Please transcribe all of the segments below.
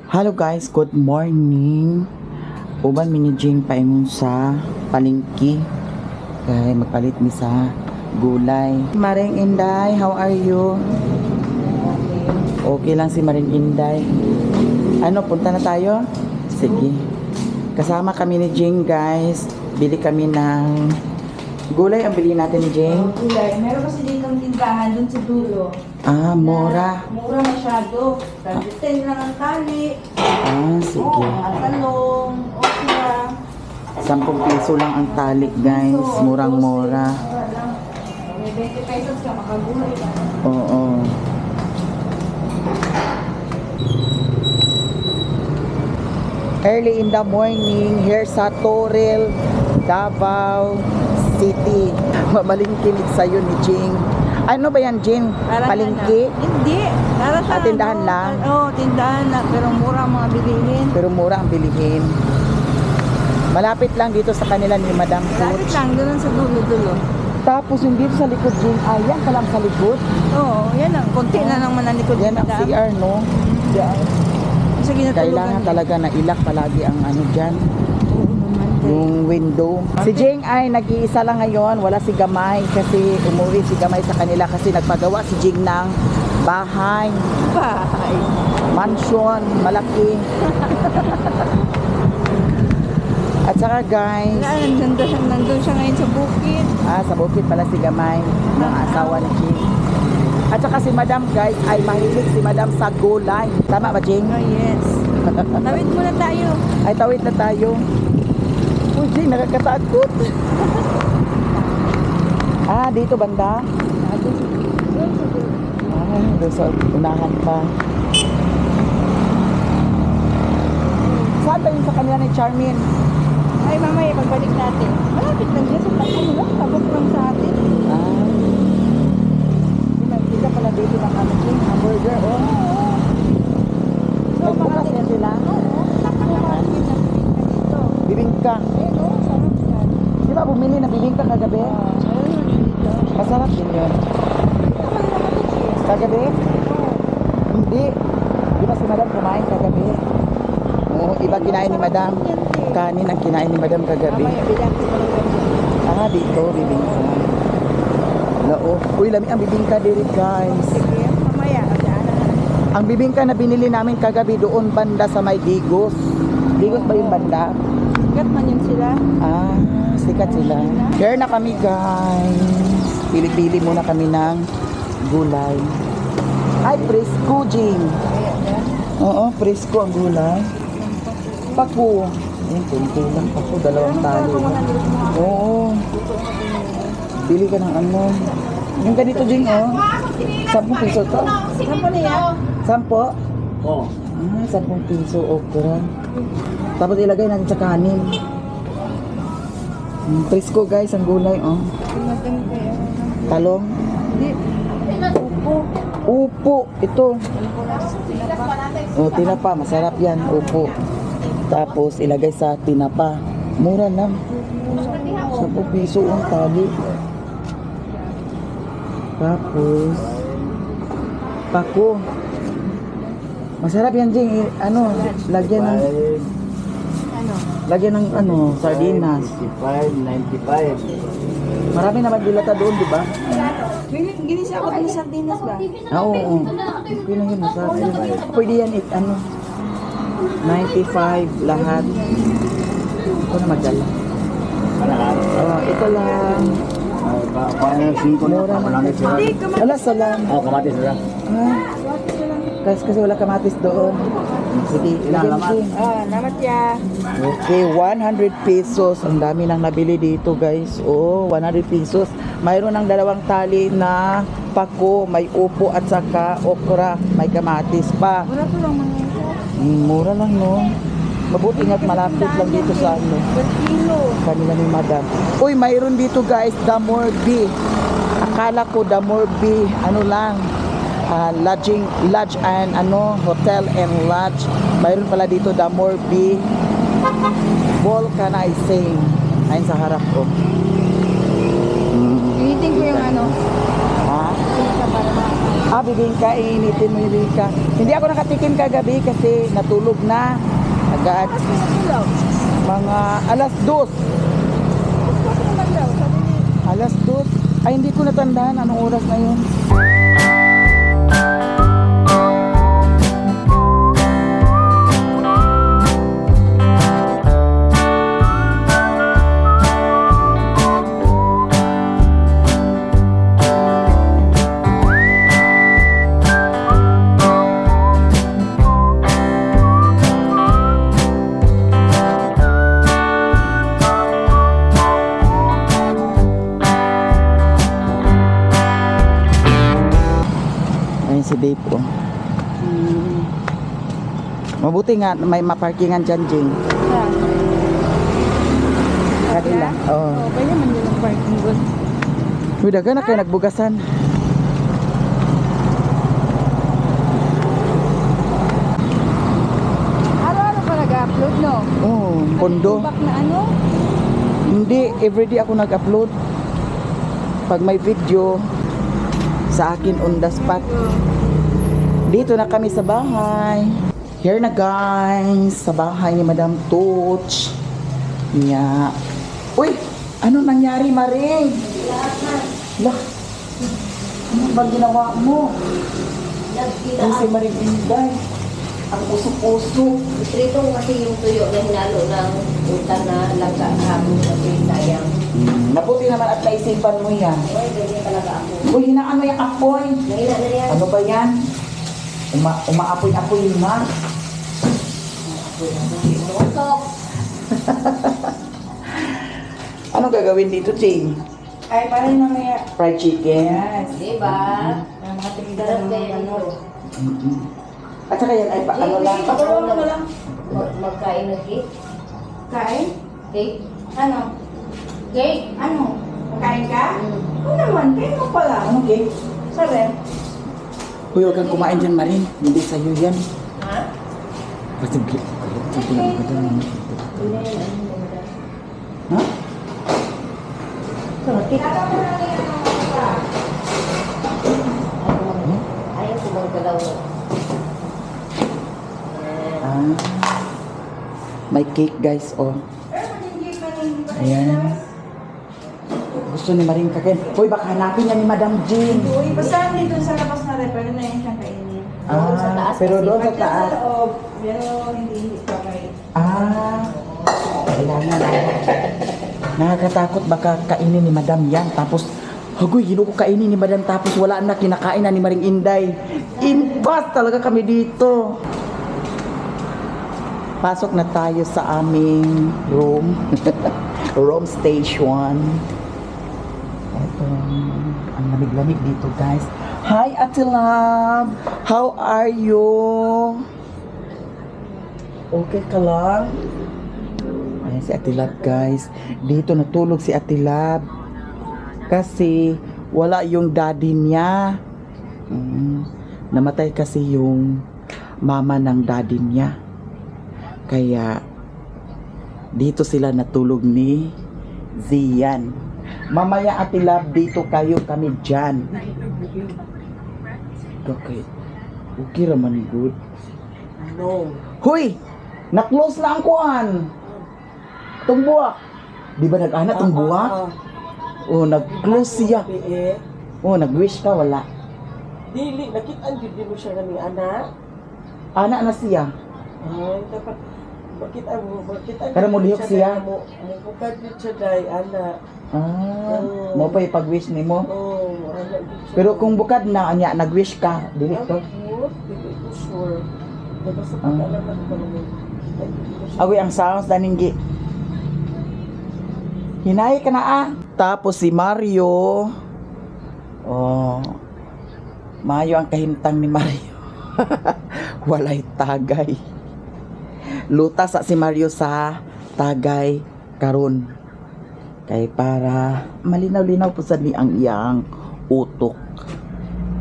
Hello guys, good morning. Uban minijing paingon sa palengke. Kaya magpalit mi sa gulay. Maring Inday, how are you? Okay lang si Maring Inday. Ano, punta na tayo? Sige. Kasama kami ni Jing guys. Bili kami ng gulay. Ang bili natin ni Jing. Gulay. Meron kasi dito ng tindahan dun sa dulo. Ah, mura. Mura masyado. 10 lang ang tali. Ah, sige. Mga talong, okra. 10 piso lang ang tali guys. Murang-mura. Mura lang. May 20 pesos ka makagulay. Oo. Early in the morning here sa Toril, Davao City. Mamalingkinig sa'yo ni Jing. Ano ba yan, Jing? Palengke? Hindi. Para sa Tindahan lang? Oo, tindahan lang. Pero mura ang mga bilihin. Pero mura ang bilihin. Malapit lang dito sa kanila ni Madam Lapit Coach. lang. Doon sa dulo-dulo. Tapos yung dito sa likod, Jing, ayan ka lang sa likod. Oo, yan lang. Konti na lang manalikod. Yan ang CR, no? Yan. Sa ginatulugan. Kailangan talaga na ilak palagi ang ano dyan. Oo naman. Yung window. Si Jing ay nag-iisa lang ngayon, wala si Gamay kasi umuwi si Gamay sa kanila kasi nagpagawa si Jing ng bahay, Bahay. mansion, malaki. At saka guys, Nandun siya ngayon sa bukid. sa bukid pala si Gamay, ng asawa ni Jing. At saka si Madam guys ay mahilig si Madam sa gulay. Tama ba Jing? Oh yes. Tawid muna tayo. Ay tawid na tayo. Uy Jing, nakakatakot. Dito banda? Doon sa unahan pa. Saan ba yung sa kanila ni Charmin? Ay mamaya pagbalik natin. Malapit lang dyan sa ano lang. Tabok lang sa atin. Kita pala dito ng ano yung hamburger, oh. So Nagbukas makati. yan sila? Oo. Nakakapagin na dito. Bibingka. Ayun o. Sarap yan. Di ba bumili na bibingka kagabi? Ayun dito. Masarap din yun. Kagabi? Hindi. Di ba si Madam kumain kagabi? Oo, iba kinain ni Madam. Kanin ang kinain ni Madam kagabi. Mamaya bilang ko pala. Dito, bibingka. Lao. Uy, lami ang bibingka diri guys. Sige. Mamaya. Ang bibingka na binili namin kagabi doon banda sa may Digos. Digos ba yung banda? Sikat man yun sila. Sikat sila. Here na kami guys. Pili-pili muna kami ng gulay. Ay, presko, Jing. Oo, presko ang gulay. Paku. Ayan, kunti lang paku. Dalawang tali. Oo. Bili ka ng ano. Yung ganito, Jing, oh. 10 piso to. Saan po niya? 10? Oo. 10 piso, okra. Tapos ilagay natin sa kanin. Presko, guys, ang gulay, oh. Talong. Hindi. Upo. Upo, ito. Oh, tinapa, masarap yan, upo. Tapos ilagay sa tinapa. Mura lang. 10 piso ang tali. Tapos pako. Masarap yan, Jing. Ano, lagyan ng Ano? lagyan ng sardinas. 95. Marami naman dilata doon, di ba? Ginis ako ng sardinas ba? Oo. Okay na yun, masarap yun. Pwede yan, 95 lahat. Ito na magdala. Ito lang. Mura na. Wala salam. Kamatis sila. Kasi wala kamatis doon. Sige, ilagay mo din. Namat ya. Okay, 100 pesos. Ang dami nang nabili dito, guys. Oh, 100 pesos. Mayroon ng 2 tali na pako, may upo at saka okra, may kamatis pa. Mura to lang mga ito. Mura lang, no? Mabuti nga't malapit lang dito sa ano. Per kilo. Kanila ni Madam. Uy, mayroon dito, guys, Damorbi. Akala ko Damorbi, ano lang, lodge and hotel and lodge. Mayroon pala dito Damorbi Vulcanizing. Ayun sa harap ko. Ginitin ko yung ano. Ha? Para Bibingka, initin mo yung bibingka. Hindi ako nakatikim kagabi kasi natulog na. Agad. Tapos pinatulaw. Mga alas 2. Tapos naman daw, sabi ni, Alas 2. Ay, hindi ko natandaan anong oras na yun. Ayun si Babe, oh. Mabuti nga may maparkingan dyan, Jing. Kanila. Oo. oh, kaya man yun ang parking doon. Uy, daga na kayo nagbugasan. Araw-araw pa nag-upload, no? Oo, pondo. Back na ano? Hindi, everyday ako nag-upload. Pag may video, sa akin on the spot. Dito na kami sa bahay. Here na guys, sa bahay ni Madam Tooch. Yeah. Uy, ano nangyari, Maring? Lah, ano ba ginawa mo? Ay, si Maring Inday. Ang puso-puso. Ito kasi yung tuyo na hinalo ng utan na langka hapon kasi sayang. Mabuti naman at naisipan mo yan. Oy, ganyan talaga ako. Uy, hinaan mo yung apoy. Nahina na yan. Ano ba yan? Umaapoy-apoy yun, ma. Usok. Ano gagawin dito, Ching? Ay, parang namaya. Fried chicken. Yes. Diba? Ang mga tinda Sarap ng kaya ano. ito. At saka yan ay ano lang. Patulungan mo lang. Magkain ng cake. Kain? Cake? Ano? Cake? Ano? Kain ka? Mm. Oo naman, kain mo pala. Ano, cake? Sabi? Uy, huwag kang kumain dyan, Marin. Hindi sa'yo yan. Ha? Basta cake. Hindi na yan. Hindi na yan. Ha? Kinaka mo na yan ang mga Ayaw ko magkalaw. Ah. May cake, guys, oh. pero hindi pa rin. Ayan. Gusto ni Maring kakain. Uy, baka hanapin niya ni Madam Jean. Uy, basta dito sa labas na rin, pero na yun siyang kainin. Doon sa taas Pero kasi. doon sa Pagka taas. sa loob, pero hindi pa kain. Kailangan. Nakakatakot baka kainin ni Madam yan. Tapos, hagoy, ginuko kainin ni Madam tapos wala na, kinakain na ni Maring Inday. Impas talaga kami dito. Pasok na tayo sa aming room. Room station. Ito, ang lamig-lamig dito, guys. Hi, Ate Love. How are you? Okay ka lang? Ayan si Ate Love, guys. Dito natulog si Ate Love. Kasi wala yung daddy niya. Namatay kasi yung mama ng daddy niya. Kaya dito sila natulog ni Zian. Mamaya, Ate Love, dito kayo, kami dyan. Okay. Okay raman, good. No. Hoy! Na-close na ang kuan. Tungbuak. Di ba nag-ana tungbuak? Oh, nag-close siya. Oh, nag-wish ka, wala. Dili, nakitaan yun mo siya ng anak. Ana na siya. Ay, dapat, bakit Pero mo lihok siya? Mukad yun siya dahil, anak. Mo pa ipag-wish ni mo. Oo, anak yun siya. Pero kung bukad na, anya, nag-wish ka, dili to. Dili ko sure. Dapat sa pag-alaman ko naman. Awi ang sounds daninggi. Hinay ka na ah. Tapos si Mario. Oh. Mayo ang kahimtang ni Mario. Walay tagay. Lutas sa si Mario sa tagay karon. Kay para malinaw-linaw po sa ni ang iyang utok.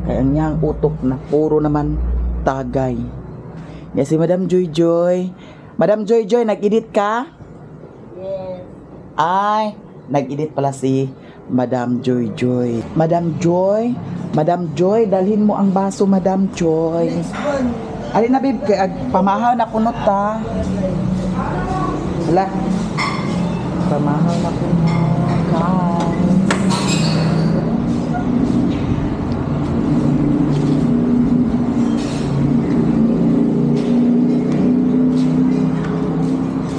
Kaya ang iyang utok na puro naman tagay. Yan si Madam Joy Joy. Madam Joy Joy, nag-edit ka? Yes. Ay, nag-edit pala si Madam Joy Joy. Madam Joy, dalhin mo ang baso, Madam Joy. Alin na, babe, pamahaw na kunot ta. Wala. Pamahaw na kunot, guys.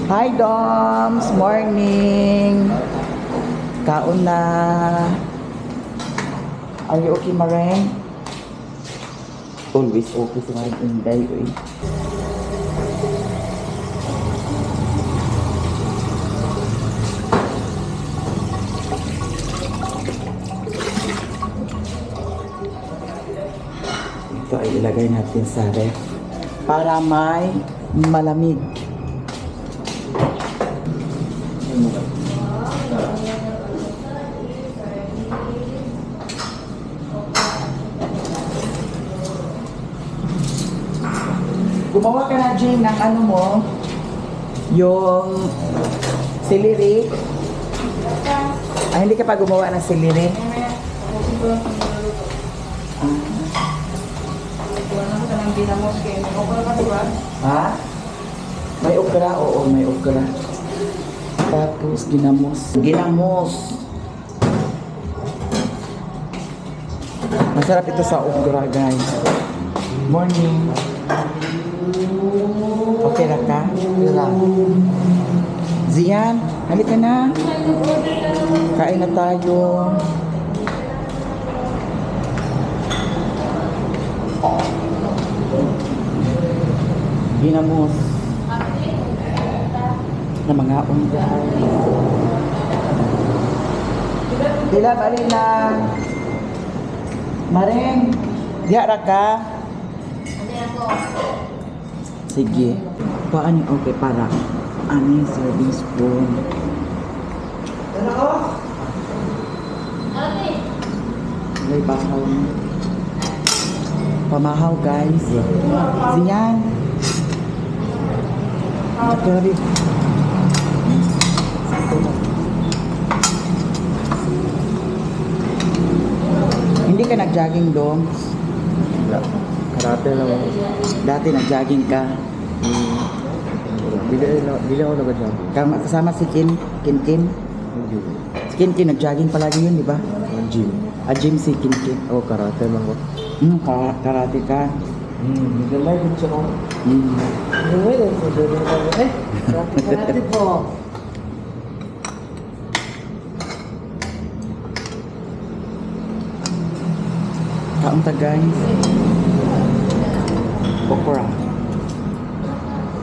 Hi, Doms! Morning! Kaon na. Are you okay, Mareng? Always okay si Mareng Inday. Eh. Ito ay ilagay natin sa ref para may malamig. Gumawa ka na, Jane, ng ano mo, yung celery. Ay, hindi ka pa gumawa ng celery. Ha? May okra? Oo, may okra. Tapos, ginamos. Masarap ito sa okra, guys. Morning. Okay na ka? Zian, halika na. Kain na tayo. Ginamos. Na mga unggal. Dila, bali na. Mareng, diara ka. Sige. Paano okay para ano yung serving spoon? May bahaw. Pamahaw, guys. Siyan. Grabe. Hindi ka nag-jogging, Dom? Karate lang ako. Dati nag-jogging ka. Dili ako nag-jogging. Kasama si Kin. Si Kin, nag-jogging palagi yun, di ba? Ang gym. Gym si Kin. Oo, karate lang ako. Karate ka. Gamay din siya ako. Gamay din siya. Karate po. Kaon ta, guys. Okra.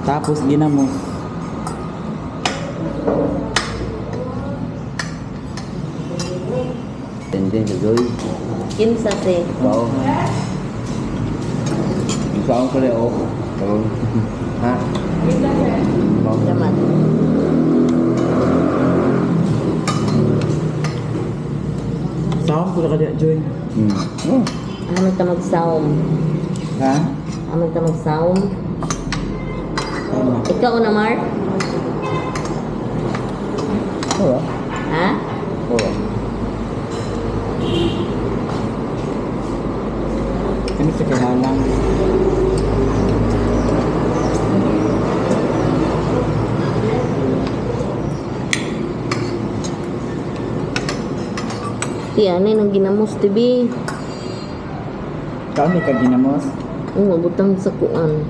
Tapos ginamos. Hindi, nagoy. Kinsa te. Wow. Saan ko rin ako? Ha? Damat. Saan ko na ka Joy? Ano ka mag-sound? Ha? Ano ka mag-sound? Tama. Ikaw na, Mark? Oo. Ha? Oo. Ano sa kahalang? Yan, nang ginamos, tibi. Kaon ni ka ginamos? Oo, butang sa kuan.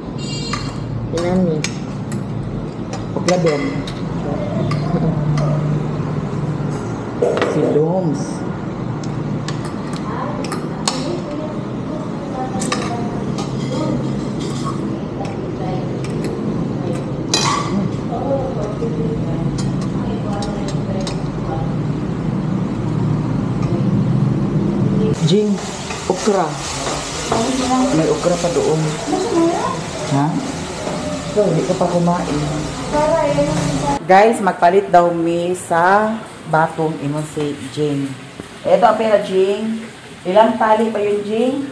Yan ni. Okra, Dom. Si Doms. Jing, okra. May okra pa doon. Ha? So, hindi ka pa kumain. Guys, magpalit daw mi sa batong imong si Jing. Ito ang pera, Jing. Ilang tali pa yun, Jing?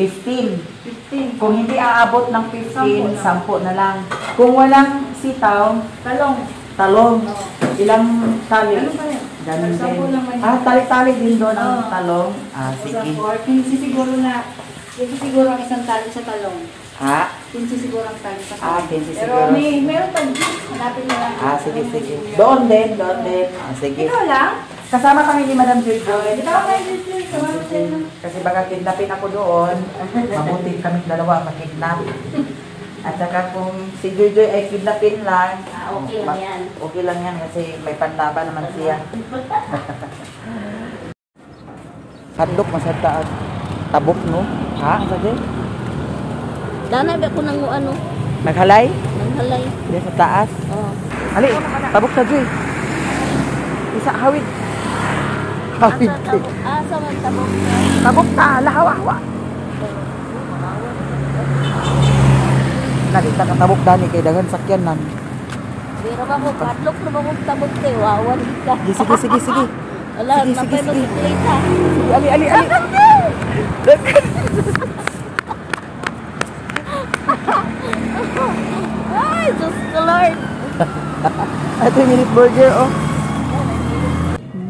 15. Kung hindi aabot ng 15, 10 na lang. Kung walang sitaw, talong. Ilang tali? Ano pa yan? Ganun din. Sampo lang man. Tali-tali din doon ang Oo. talong. Sige. 15 siguro na. 15 siguro ang isang tali sa talong. Ha? 15 siguro ang tali sa talong. 15 Pero siguro. meron pa dito. Hanapin mo lang. Sige. Doon din. Sige. Ikaw lang? Kasama kami ni Madam Joy Joy. Ikaw kayo dito. Sumama sa'yo. Kasi baka kidnapin ako doon. Mabuti kami dalawa makidnap. At saka kung si Joy Joy ay kidnapin lang, Okay lang yan. okay lang yan kasi may panlaba naman siya. Hotdog masarap tabok no? Ha? Sabi? Dana ba ko nang ano? Naghalay? Nanghalay. Diyan sa taas. Oh. Ali, tabok sa Joy. Isa hawid. Hawid. Asa man tabok na. Tabok ka, lahawa-hawa. Nalita ka tabok dani kay dagan sakyan nan. Pero ba ko katlok na ba ko tabok te? Wawan ka. Sige. Wala, Sige. napay mag-plate ha. Ali. Ay, Diyos ko Lord. Ito yung minute burger, oh.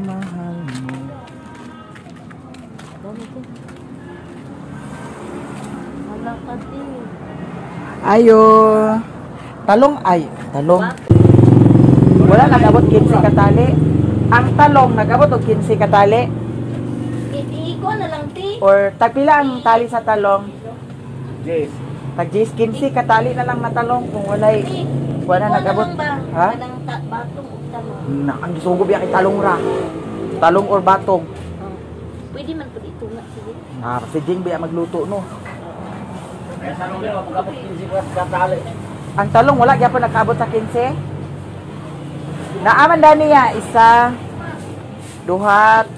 Mahal mo. Wala ka din. Ayo. Talong. Wala nag-abot 15 katali. Ang talong nag-abot og 15 katali. Iiko na lang ti. Or tagpila ang tali sa talong. Yes. Tag 15 katali na lang na talong kung walay wala nag-abot. Ha? Kanang batong o talong. Ang gisugo biya kay talong ra. Talong or batong. Oh. Pwede man po dito nga. Sige. Si Jing biya magluto no. Kaya sa nung ako kapag 15 katali. Ang talong wala gyapon nakaabot sa 15. Naaman dani ya isa, duhat,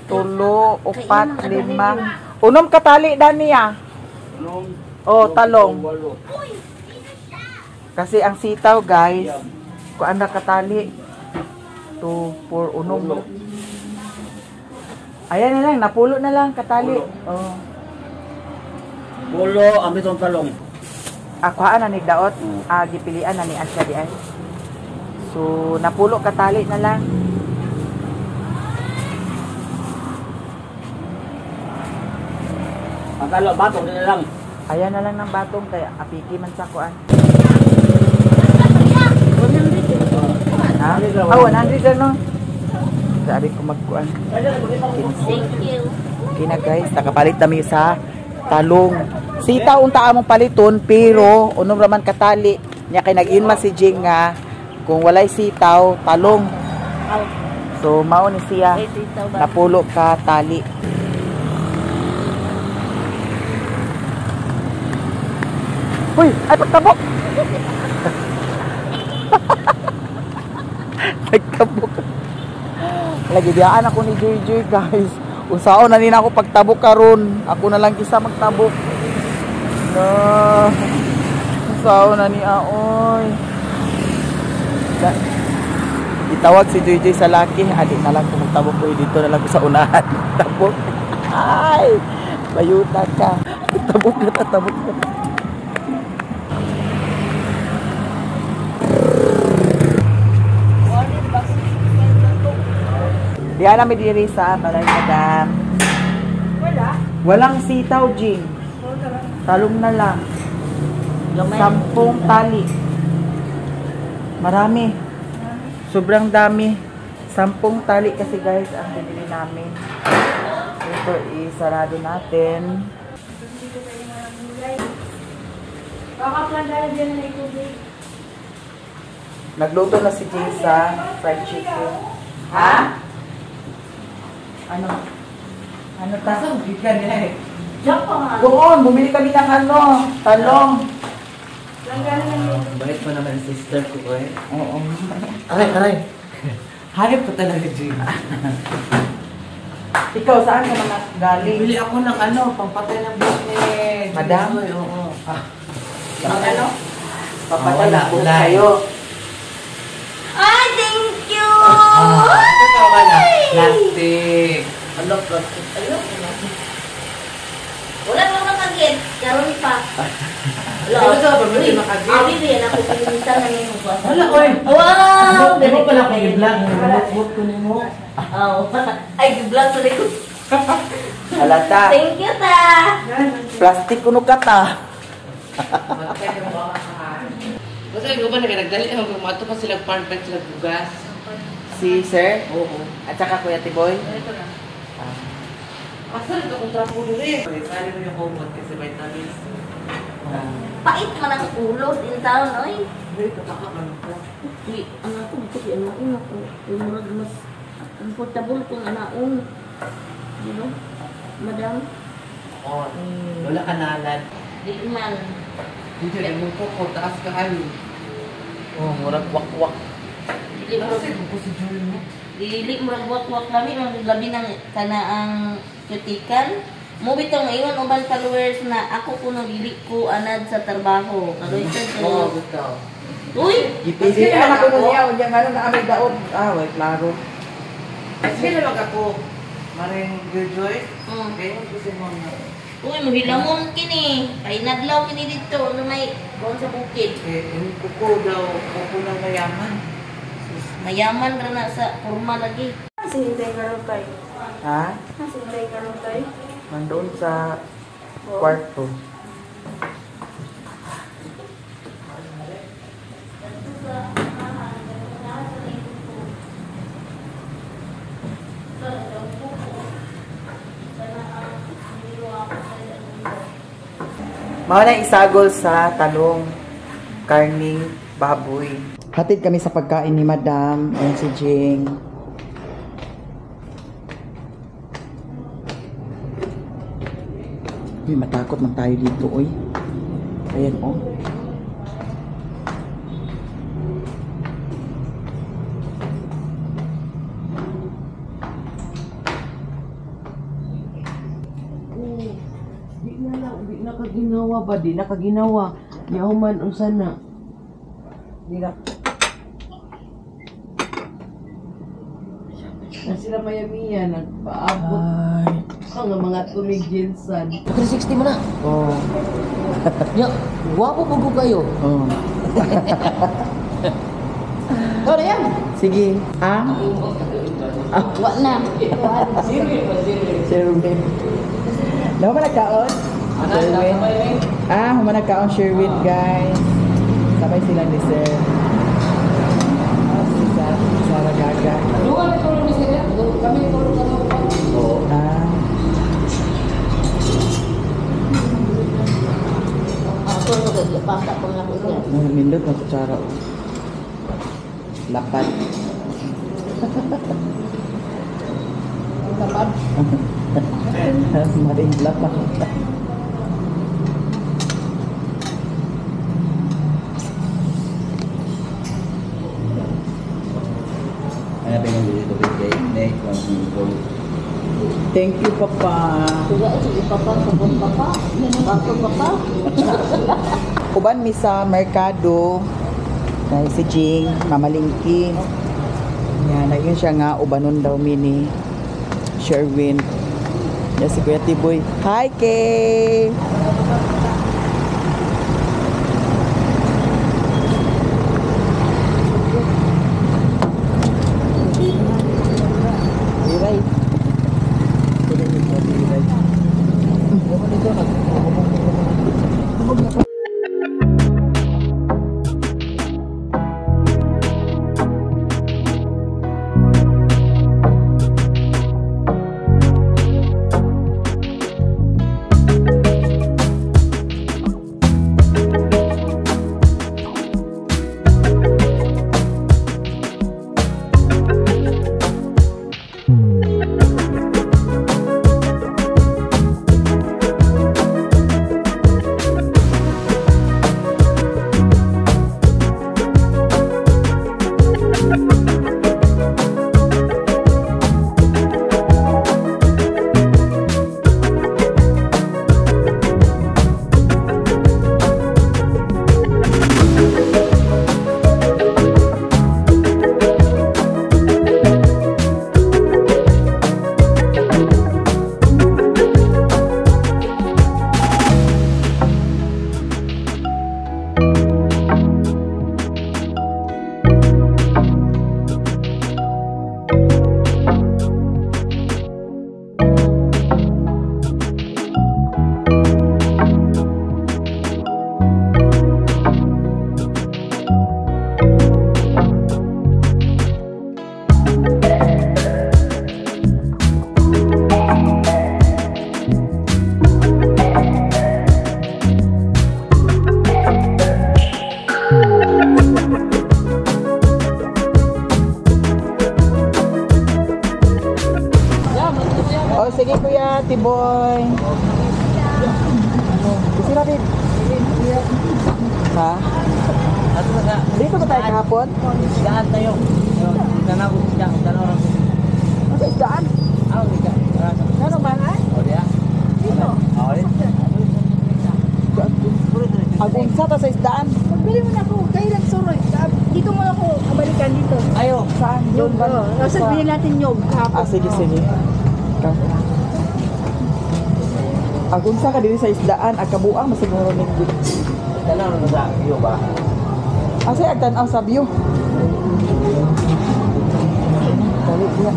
tulo, upat, lima. Unom katali dani ya. Oh, talong. Kasi ang sitaw guys, kuan na katali. 2, 4, unom. Ayan na lang, napulo na lang katali. Oh. Pulo, ang bitong talong. Akuhaan na ni daot, gipilian na ni Asya di ay. So, napulo katali na lang. Ang talo, batong din na lang. Ayan na lang ng batong kaya apiki man sa kuan. Ha? 100 ano? Sabi ko magkuan. Thank you. Kina guys, nakapalit kami sa talong. Sitaw unta among paliton pero unom raman katali. Nya kay nag-inma si Jing nga kung walay sitaw, talong. So mao ni siya napulo ka tali. Uy, ay pagtabok. Nagtabok. Lagi biyaan ako ni Joy guys. Usaon na nina ako pagtabok karon. Ako na lang isa magtabok. No. Usaon na ni aoy. Itawag si Joy sa laki. Adik na lang kung magtabok ko. Dito na lang ko sa unahan. Tabok. Ay. Bayuta ka. Tabok na. Diyan namin diri sa Balay Madam. Walang sitaw, Jing. Talong na lang. 10 tali. Marami. Sobrang dami. 10 tali kasi guys ang binili namin. Ito isarado natin. Baka plantara dyan na ikubig. Nagluto na si Jing sa fried chicken. Ha? Ano? Ano ta? Gikan eh. Diyan pa nga. Doon, bumili kami ng ano, talong. Bait pa naman sister ko eh. Oo. Aray. Hanip ko talaga, Jim. Ikaw, saan ka man galing? Bili ako ng ano, pampatay ng business. Madam? Oo. Ang ano? Papatay Wala, na po wala. kayo. Ay, thank you! Tama na. Plastic. Ano, plastic? Ayun. Wala pa makagit. Karoon pa. Ito, pabili makagit. Abi, yan ako pinita na may magwasa. Wala, oy. Wow! Di mo pala ko i-vlog. Nag-vlog ko nimo. Oh, ay, vlog sa likod. Halata. Thank you, ta. Plastic kuno ka ta. Kasi ikaw ba nagdali ang gumato pa sila parang sila bugas. Si Sir? Oo. At saka Kuya Tiboy? Ito na. Asa rin akong trapo rin. Sali mo yung homemade kasi vitamins. Pait man ang ulo din taon, oy. Ito, kakakan ko. Uy, anak ko, kasi anaon ako. Uy, murag mas comfortable kung anaon. You know? Madam, Oo. Wala ka nalan. di man. Dito na yung kuko, taas ka kayo. Oh, murag wak-wak. Dili mo Kasi kung si Julie mo. dili murag wak-wak kami, ang labi ng kanaang cuticle. Mo bitong ingon uban followers na ako kuno dili ko anad sa trabaho. Karoy Oo, ko. gusto. Uy, Ipili ka na kuno niya. Unya nga na amay daot. Ah, wait, klaro. Kasi naman ako. Maring graduate. mm. Kaya kasi mo na. Uy, mahilamon kini. Kay nadlaw kini dito na may doon sa bukid. Yung kuko daw, kuko ng mayaman. Mayaman ra na sa kurma lagi. Sinintay ka rin tayo. Ha? Sinintay ka rin tayo. Nandoon sa kwarto. Mga na isagol sa talong, karning baboy. Hatid kami sa pagkain ni Madam. Ayan si Jing. Uy, matakot man tayo dito, uy. Ayan, oh. Di na kaginawa ba? Di na kaginawa. Yahuman unsa na. Di na. Na sila mayamiya nagpaabot Ay. ang mga tumigilsan. 360 mo na. Oh. Ya, guwapo po ko kayo. Oh. Ano yan? Sige. Ang? Wa na. Sherwin. Daw ba nagkaon? Sherwin. Ah, human nagkaon Sherwin, guys. Sabay sila ni Sir. Si Sarah Gaga. Ah. Ako nagpasa ko na ko. Nindot na kutsara. Lapad. Lapad. Maring lapad. Thank you, Papa. Tuga si papa sabon papa. Bako papa. Uban mi sa merkado. Kay si Jing, mamalingki. Yan, ayun siya nga, ubanon daw mini. Sherwin. Yan si Kuya Tiboy. Hi, Kay! Iray. boy. Kasi natin. Ha? Dito ba tayo kahapon? Daan tayo. Tanah ko siya. Tanah orang ko. Ano sa isdaan? Di ka. Ano ba? Oh, dia. Dito. Oh, dia. Agong sa ta sa isdaan. Magbili mo na ako. Kayo lang suroy. Dito mo ako kabalikan dito. Ayo. Saan? Yung Doon ba? Tapos bilhin natin yung kahapon. Sige. Agong sa ka diri sa isdaan, agkabuang masiguro ning gid. Tanah orang sa iyo ba? Asa agtan-aw sa view. Dali dia.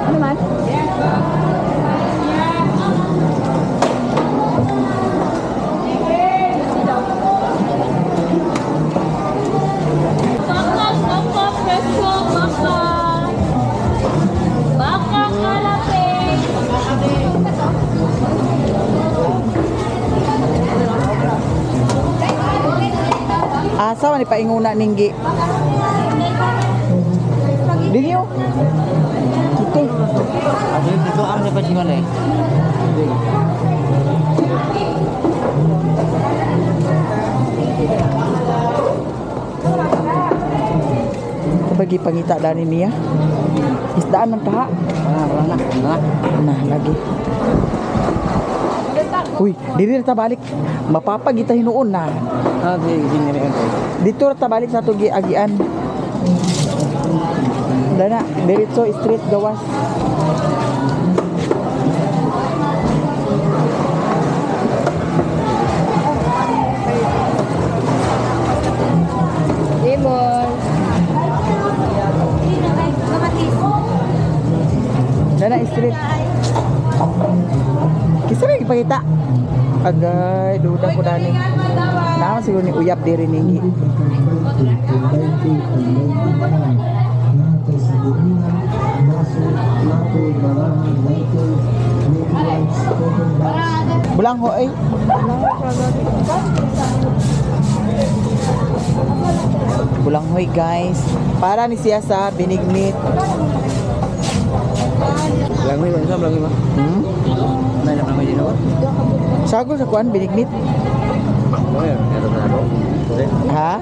Ano man? Asa man ipainguna ninggi. Dinyo. Ito. Dito ang dapat di mana? Bagi pangita dani niya. Isdaan man taha. Nah, lagi. Uy, diri na ta balik. Mapapagita hinuon na. Dito na ta balik sa tugi agian. Dana, diretso straight gawas. Lemon. Dana straight. Kisa rin ipakita. Agay, duda ko dani. Nama siguro ni uyap diri ninggi. Bulang ho ay. Bulang hoy guys. Para ni siya sa binignit. Langoy ba? Saan langoy ba? May langoy din ako. Sagol sa kuan binignit. Oh, ya. Meron na ako. Ha?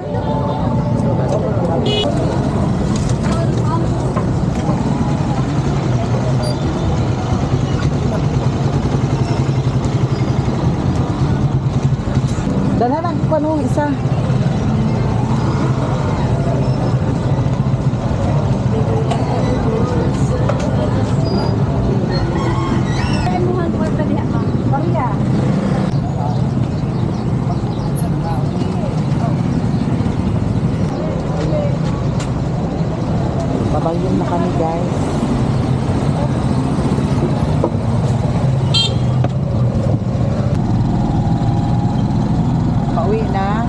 Dala na kuan ho isa. Babayong na kami guys. Pauwi na.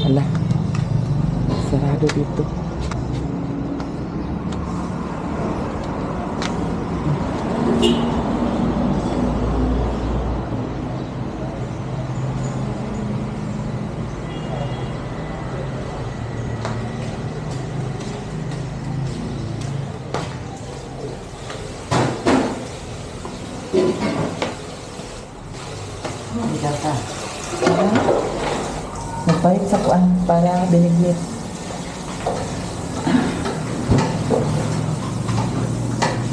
Ala, sarado dito. Nagpalit sa kuan para binignit.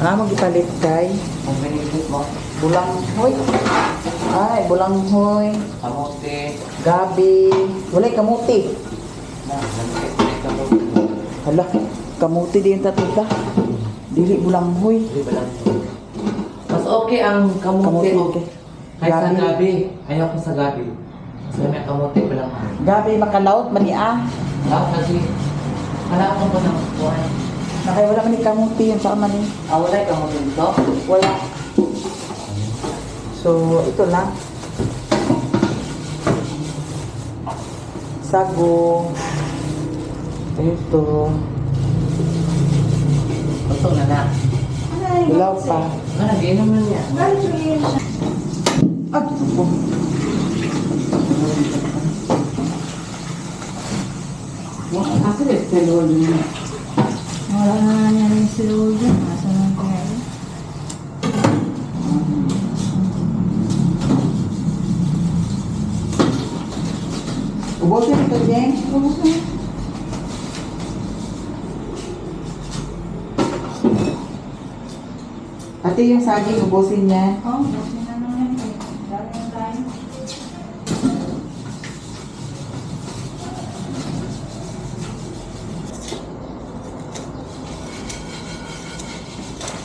Magipalit kay Ang binignit mo. bulang hoy. Ay, bulang hoy. Kamote. Gabi. Walay kamuti. Kamote. Hala, kamuti din tatuta. Dili bulang hoy. Mas okay ang kamote o okay. kaysa gabi. Ayaw ko sa gabi. Kasi may kamote pa lang. Gabi makalaot maniya. Wala kasi. Wala akong pa ng buhay. Nakay wala man ni kamuti yun sa man eh. Wala ka mo dito. Wala. So, ito lang. Sago. Ito. Ito na na. Ilaw pa. Lagay naman niya. At, oh. Asa na ito niya? Wala na nga niya rin si Rojo. Masa lang kaya. Ubusin ito, Jen. Ate, yung saging, ubusin niya. Oh, kasi na naman eh. Dami na tayo.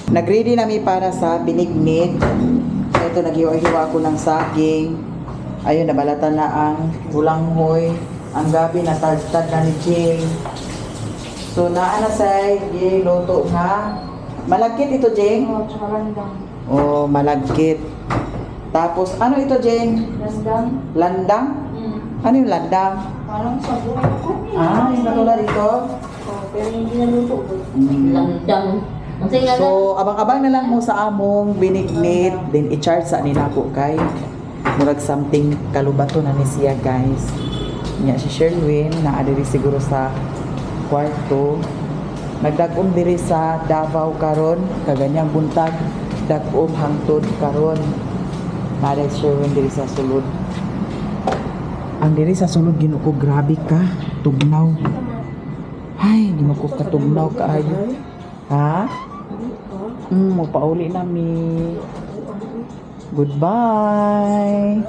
Nag-ready nami para sa binignit. Ito, naghiwa-hiwa ko ng saging. Ayun, nabalatan na ang bulanghoy. Ang gabi, natagtad na ni Jing. So, naana sa giluto nga. Malagkit ito, Jing? Oh, tsaka landang. Oh, malagkit. Tapos, ano ito, Jing? Landang. Landang? Ano yung landang? Parang sa buhay ko. Ah, yung katulad ito? Oh, pero hindi naluto ko. Langdang. Ang tingnan na. So, abang-abang na lang mo sa among binignit, then i-charge sa nila po kay murag something kalubato na ni siya, guys. Nya si Sherwin na adiri siguro sa kwarto. Nagdagom diri sa Davao karon, kaganyang buntag, dagom hangtod karon. Nada si Sherwin diri sa sulod. Ang diri sa sulod ginuko, grabe ka, tugnaw. Ay, di mo ko katugnaw kaayo. Ha? Pauli na mi. Goodbye.